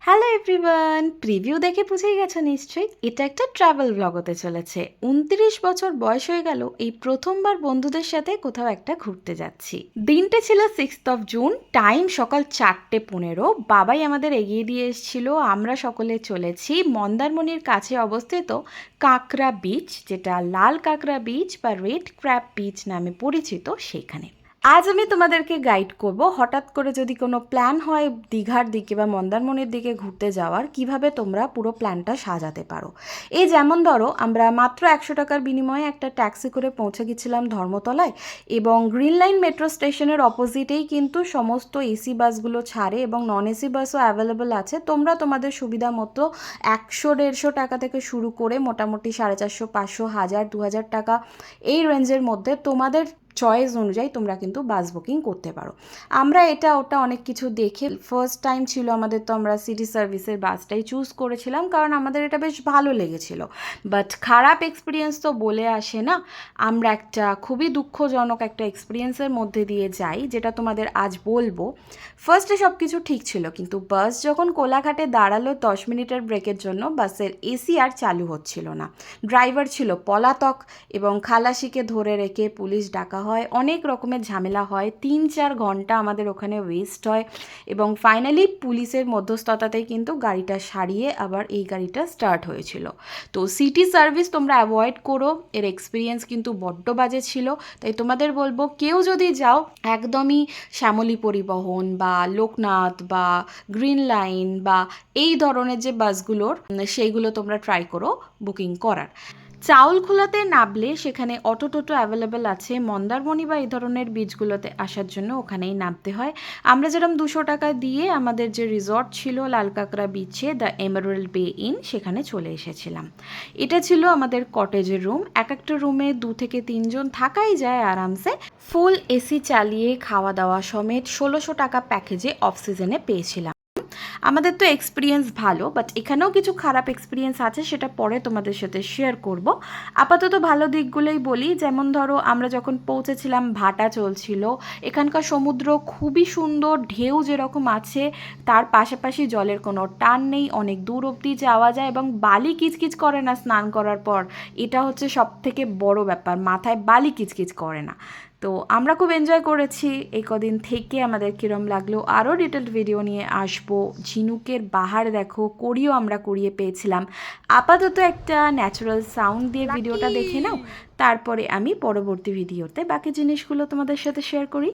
Hello everyone, preview দেখে বুঝেই গেছো নিশ্চয়ই এটা একটা ট্রাভেল ব্লগ হতে চলেছে। 29 বছর বয়স হয়ে গেল এই প্রথমবার বন্ধুদের সাথে কোথাও একটা ঘুরতে যাচ্ছি। দিনটা ছিল 6 জুন, টাইম সকাল 4:15। বাবাই আমাদের এগিয়ে দিয়ে এসেছিল। আমরা সকলে চলেছি মন্দারমণির কাছে অবস্থিত কাঁকড়া বিচ, যেটা লাল কাঁকড়া বিচ বা রেড ক্র্যাব বিচ নামে পরিচিত, সেইখানে। আজ আমি তোমাদেরকে গাইড করব, হঠাৎ করে যদি কোনো প্ল্যান হয় দীঘার দিকে বা মন্দারমণির দিকে ঘুরতে যাওয়ার, কিভাবে তোমরা পুরো প্ল্যানটা সাজাতে পারো। এই যেমন ধরো, আমরা মাত্র 100 টাকার বিনিময়ে একটা ট্যাক্সি করে পৌঁছে গেছিলাম ধর্মতলায়, এবং গ্রিন লাইন মেট্রো স্টেশনের অপোজিটেই কিন্তু সমস্ত এসি বাসগুলো ছাড়ে এবং নন এসি বাসও অ্যাভেলেবল আছে। তোমরা তোমাদের সুবিধা মতো 100-150 টাকা থেকে শুরু করে মোটামুটি 450, 500, 1000, 2000 টাকা এই রেঞ্জের মধ্যে তোমাদের চয়েস অনুযায়ী তোমরা কিন্তু বাস বুকিং করতে পারো। আমরা এটা ওটা অনেক কিছু দেখে, ফার্স্ট টাইম ছিল আমাদের, তো আমরা সিটি সার্ভিসের বাসটাই চুজ করেছিলাম কারণ আমাদের এটা বেশ ভালো লেগেছিল। বাট খারাপ এক্সপিরিয়েন্স তো বলে আসে না, আমরা একটা খুবই দুঃখজনক একটা এক্সপিরিয়েন্সের মধ্যে দিয়ে যাই, যেটা তোমাদের আজ বলবো। ফার্স্টে সব কিছু ঠিক ছিল, কিন্তু বাস যখন কোলাঘাটে দাঁড়ালো 10 মিনিটের ব্রেকের জন্য, বাসের এসি আর চালু হচ্ছিল না। ড্রাইভার ছিল পলাতক এবং খালাসিকে ধরে রেখে পুলিশ ডাকা হয়, অনেক রকমের ঝামেলা হয়, 3-4 ঘন্টা আমাদের ওখানে ওয়েস্ট হয় এবং ফাইনালি পুলিশের মধ্যস্থতাতেই কিন্তু গাড়িটা সারিয়ে আবার এই গাড়িটা স্টার্ট হয়েছিল। তো সিটি সার্ভিস তোমরা অ্যাভয়েড করো, এর এক্সপিরিয়েন্স কিন্তু বড্ড বাজে ছিল। তাই তোমাদের বলবো, কেউ যদি যাও একদমই শ্যামলী পরিবহন বা লোকনাথ বা গ্রিন লাইন বা এই ধরনের যে বাসগুলোর, সেইগুলো তোমরা ট্রাই করো বুকিং করার। চাউলখোলাতে নামলে সেখানে অটো টোটো অ্যাভেলেবেল আছে। মন্দারমণি বা এই ধরনের বিচগুলোতে আসার জন্য ওখানেই নামতে হয়। আমরা যেরকম 200 টাকা দিয়ে আমাদের যে রিসর্ট ছিল লালকাঁকড়া বিচে, দ্য এমারেল্ড বে ইন, সেখানে চলে এসেছিলাম। এটা ছিল আমাদের কটেজের রুম। এক একটা রুমে 2 থেকে 3 জন থাকাই যায় আরামসে। ফুল এসি চালিয়ে খাওয়া দাওয়া সমেত 1600 টাকা প্যাকেজে অফ সিজনে পেয়েছিলাম। আমাদের তো এক্সপিরিয়েন্স ভালো, বাট এখানেও কিছু খারাপ এক্সপিরিয়েন্স আছে, সেটা পরে তোমাদের সাথে শেয়ার করব। আপাতত ভালো দিকগুলোই বলি। যেমন ধরো, আমরা যখন পৌঁছেছিলাম ভাটা চলছিল। এখানকার সমুদ্র খুবই সুন্দর, ঢেউ যেরকম আছে তার পাশাপাশি জলের কোনো টান নেই, অনেক দূর অবধি যাওয়া যায় এবং বালি কিচকিচ করে না স্নান করার পর। এটা হচ্ছে সব থেকে বড় ব্যাপার, মাথায় বালি কিচকিচ করে না। তো আমরা খুব এনজয় করেছি এই কদিন থেকে। আমাদের কীরম লাগলো আরও ডিটেলড ভিডিও নিয়ে আসবো। ঝিনুকের বাহার দেখো, করিও আমরা করিয়ে পেয়েছিলাম। আপাতত একটা ন্যাচারাল সাউন্ড দিয়ে ভিডিওটা দেখে নাও, তারপরে আমি পরবর্তী ভিডিওতে বাকি জিনিসগুলো তোমাদের সাথে শেয়ার করি।